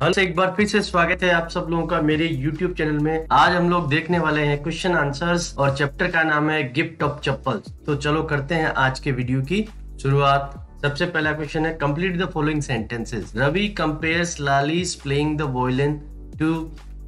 Hello, एक बार फिर से स्वागत है आप सब लोगों का मेरे YouTube चैनल में। आज हम लोग देखने वाले हैं क्वेश्चन आंसर्स और चैप्टर का नाम है गिफ्ट ऑफ चप्पल्स। तो चलो करते हैं आज के वीडियो की शुरुआत। सबसे पहला क्वेश्चन है, complete the following sentences. Ravi compares Lali's playing the violin to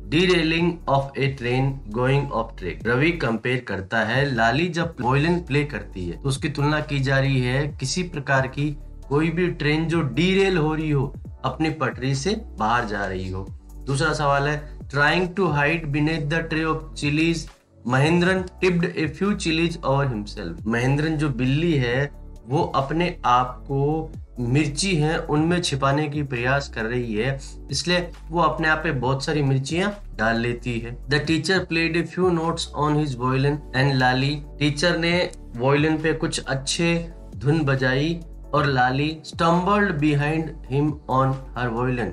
derailing of a train going off track. Ravi compare करता है, लाली जब वायलिन प्ले करती है तो उसकी तुलना की जा रही है किसी प्रकार की कोई भी ट्रेन जो डीरेल हो रही हो, अपनी पटरी से बाहर जा रही हो। दूसरा सवाल है, trying to hide beneath the tray of chillies Mahendran tipped a few chillies over himself. Mahendran जो बिल्ली है वो अपने आप को मिर्ची है उनमें छिपाने की प्रयास कर रही है, इसलिए वो अपने आप पे बहुत सारी मिर्चियां डाल लेती है। The teacher played a few notes on his violin and Lali. Teacher ने वायलिन पे कुछ अच्छे धुन बजाई और Lali stumbled behind him on her violin.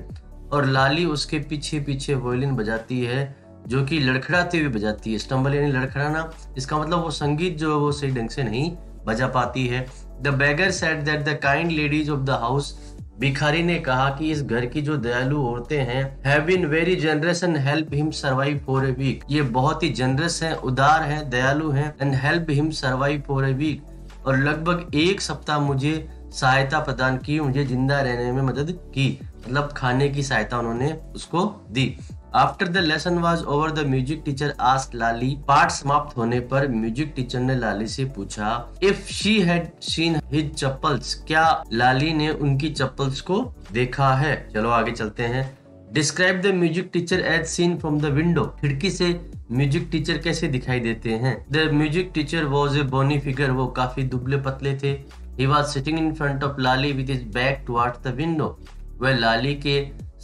और लाली उसके पीछे पीछे वायलिन बजाती है, जो कि लड़खड़ाती हुई बजाती है। स्टम्बल यानी लड़खड़ाना, इसका मतलब वो संगीत जो है वो सही ढंग से नहीं बजा पाती है। The beggar said that the kind ladies of the house. भिखारी ने कहा कि इस घर की जो दयालु औरतें हैं, have been very generous and help him survive for a week. ये बहुत ही जनरस हैं, उदार हैं, दयालु हैं, and help him survive for a week, और लगभग एक सप्ताह मुझे सहायता प्रदान की, मुझे जिंदा रहने में मदद की। मतलब खाने की सहायता उन्होंने उसको दी। After the lesson was over the music teacher asked Lali. पाठ समाप्त होने पर म्यूजिक टीचर ने लाली से पूछा, if she had seen his chappals. क्या लाली ने उनकी चप्पल्स को देखा है? चलो आगे चलते हैं। Describe the music teacher as seen from the window. खिड़की से म्यूजिक टीचर कैसे दिखाई देते हैं? The music teacher was a bony figure. वो काफी दुबले पतले थे। He was sitting in front of Lali with his back towards the window. वह लाली के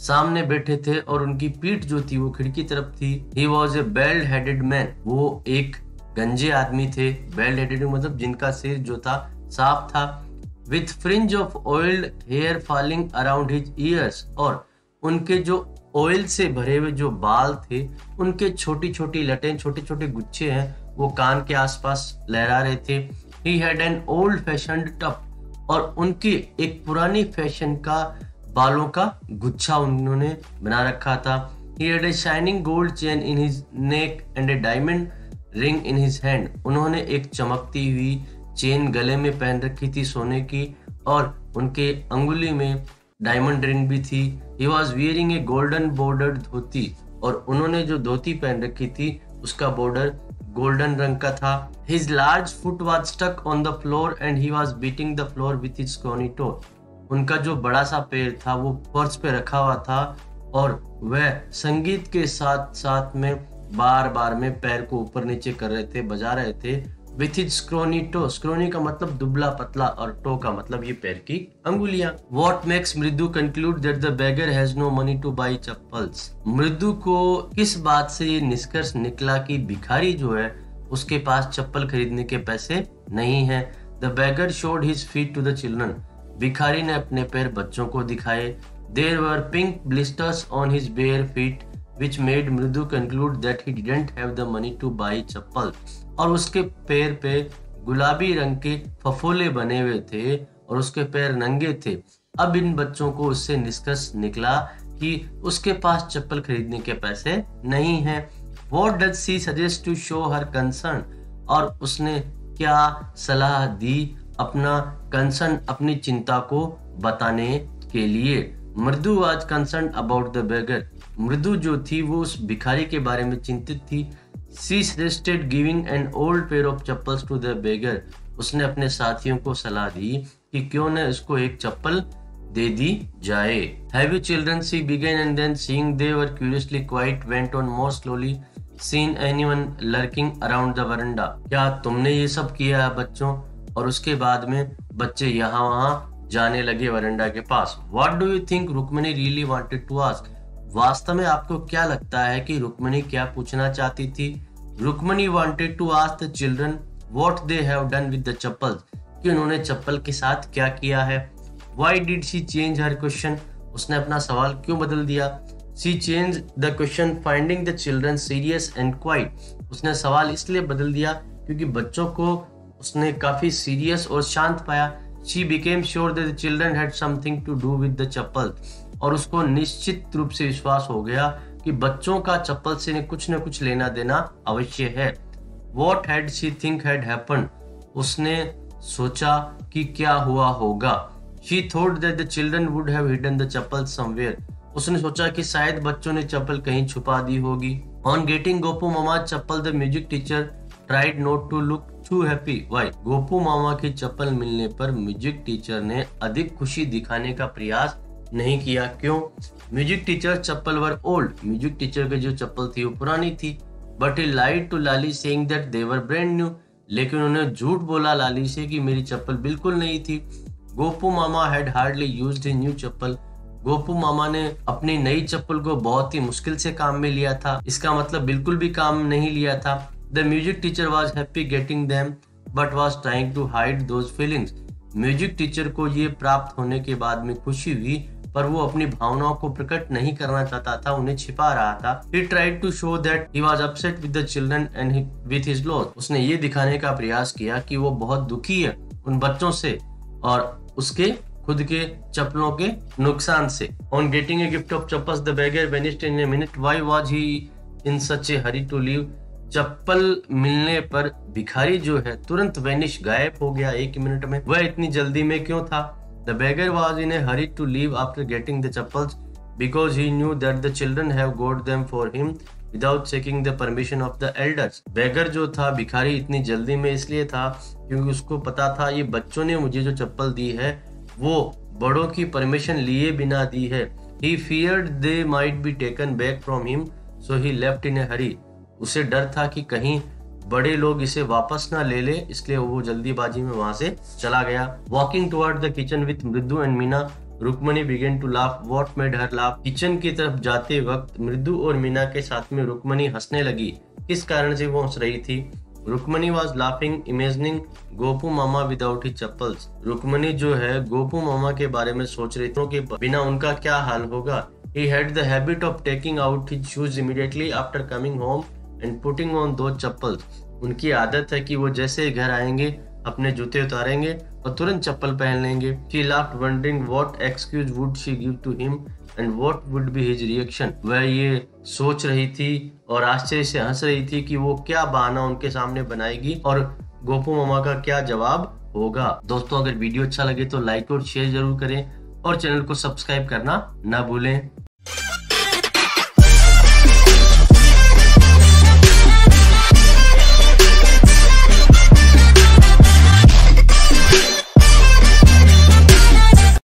सामने बैठे थे और उनकी पीठ जो थी वो खिड़की तरफ थी। He was a bald-headed man. वो एक गंजे आदमी थे। Bald-headed मतलब जिनका सिर जो था साफ था। With fringe of oiled hair falling around his ears. और उनके जो ऑयल से भरे हुए जो बाल थे, उनके छोटी छोटी लटें, छोटे छोटे गुच्छे हैं, वो कान के आसपास लहरा रहे थे। He had an old fashioned tuft. और उनकी एक पुरानी फैशन का बालों का गुच्छा उन्होंने बना रखा था। He had a shining gold chain in his neck and a diamond ring in his hand. उन्होंने एक चमकती हुई चेन गले में पहन रखी थी सोने की, और उनके अंगुली में डायमंड रिंग भी थी। He was wearing a golden bordered धोती, और उन्होंने जो धोती पहन रखी थी उसका बॉर्डर गोल्डन रंग का था। His large foot was stuck on the floor and he was beating the floor with his scrawny toe. उनका जो बड़ा सा पैर था वो फर्श पे रखा हुआ था, और वह संगीत के साथ साथ में बार बार में पैर को ऊपर नीचे कर रहे थे, बजा रहे थे। With his scrawny toe. scrawny का मतलब दुबला पतला, और toe का मतलब ये पैर की अंगुलियां। What makes मृदु conclude that the beggar has no money to buy chappals? मृदु को किस बात से ये निष्कर्ष निकला कि भिखारी जो है उसके पास चप्पल खरीदने के पैसे नहीं है? The beggar showed his feet to the children. भिखारी ने अपने पैर बच्चों को दिखाए। There were pink blisters on his bare feet, which made मृदु conclude that he didn't have the money to buy chappal. और उसके पैर पे गुलाबी रंग के फफोले बने हुए थे और उसके पैर नंगे थे। अब इन बच्चों को उससे निष्कर्ष निकला कि उसके पास चप्पल खरीदने के पैसे नहीं हैं। What does she suggest to show her concern? और उसने क्या सलाह दी अपना कंसर्न, अपनी चिंता को बताने के लिए? मृदु was concerned about the beggar. मृदु जो थी वो उस भिखारी के बारे में चिंतित थी। She suggested giving an old pair of chappals to the beggar. उसने अपने साथियों को सलाह दी कि क्यों न इसको एक चप्पल दे दी जाए। Have you children? She began, and then seeing they were curiously quiet went on more slowly. Seen anyone lurking around the veranda? क्या तुमने ये सब किया है बच्चों? और उसके बाद में बच्चे यहाँ वहाँ जाने लगे वरंडा के पास। What do you think Rukmini really wanted to ask? वास्तव में आपको क्या लगता है कि रुक्मिणी क्या पूछना चाहती थी? Rukmini wanted to ask the children what they have done with the chappals. कि उन्होंने चप्पल के साथ क्या किया है। Why did she change her question? उसने अपना सवाल क्यों बदल दिया? She changed the question finding the children serious and quiet. उसने सवाल इसलिए बदल दिया क्योंकि बच्चों को उसने काफी सीरियस और शांत पाया। She became sure that the children had something to do with the chappal. और उसको निश्चित रूप से विश्वास हो गया कि बच्चों का चप्पल से कुछ न कुछ लेना देना अवश्य है। What had she think had happened? उसने सोचा कि क्या हुआ होगा। She thought that the children would have hidden the chappal somewhere. उसने सोचा कि शायद बच्चों ने चप्पल कहीं छुपा दी होगी। On getting Gopu mama chappal, the music teacher tried not to look too happy. Why? Gopu मामा की चप्पल मिलने पर म्यूजिक टीचर ने अधिक खुशी दिखाने का प्रयास नहीं किया। क्यों? Music teacher chappal wore old. Music teacher की जो चप्पल थी वो पुरानी थी। But he lied to Lali saying that they were brand new. लेकिन उन्होंने झूठ बोला लाली से कि मेरी चप्पल बिल्कुल नई थी। गोपू मामा had hardly used his new chappal. Gopu मामा ने अपनी नई चप्पल को बहुत ही मुश्किल से काम में लिया था। इसका मतलब बिल्कुल भी काम नहीं लिया था। The music teacher was happy getting them but was trying to hide those feelings. Music teacher को ये प्राप्त होने के बाद में खुशी हुई, पर वो अपनी भावनाओं को प्रकट नहीं करना चाहता था, उन्हें छिपा रहा था। He tried to show that he was upset with the children and with his loss. उसने ये दिखाने का प्रयास किया कि वो बहुत दुखी है उन बच्चों से और उसके खुद के चप्पलों के नुकसान से। On getting a gift of chappals, the beggar vanished in a minute. Why was he in such a hurry to leave? चप्पल मिलने पर भिखारी जो है तुरंत वेनिश, गायब हो गया एक मिनट में। वह इतनी जल्दी में क्यों था? The beggar was in a hurry to leave after getting the chappals because he knew that the children have got them for him without seeking the permission of the elders. beggar जो था, भिखारी, इतनी जल्दी में इसलिए था क्योंकि उसको पता था ये बच्चों ने मुझे जो चप्पल दी है वो बड़ों की परमिशन लिए बिना दी है। He feared they might be taken back from him, so he left in a hurry. उसे डर था कि कहीं बड़े लोग इसे वापस ना ले ले, इसलिए वो जल्दीबाजी में वहां से चला गया। Walking toward the kitchen with Mridu and Meena, Rukmani began to laugh. What made her laugh? Kitchen की तरफ जाते वक्त मृदु और मीना के साथ में रुक्मणी हंसने लगी। किस कारण से वो हंस रही थी? Rukmini was laughing imagining Gopu mama without his chappals. Rukmini जो है गोपू मामा के बारे में सोच रही थी कि बिना उनका क्या हाल होगा। He had the habit of taking out his shoes immediately after coming home and putting on those chappals. उनकी आदत है कि वो जैसे घर आएंगे अपने जूते उतारेंगे और तुरंत चप्पल पहन लेंगे। She laughed wondering what excuse would she give to him and what would be his reaction. वह ये सोच रही थी और आश्चर्य से हंस रही थी कि वो क्या बहाना उनके सामने बनाएगी और गोपू मामा का क्या जवाब होगा। दोस्तों, अगर वीडियो अच्छा लगे तो लाइक और शेयर जरूर करें और चैनल को सब्सक्राइब करना ना भूलें।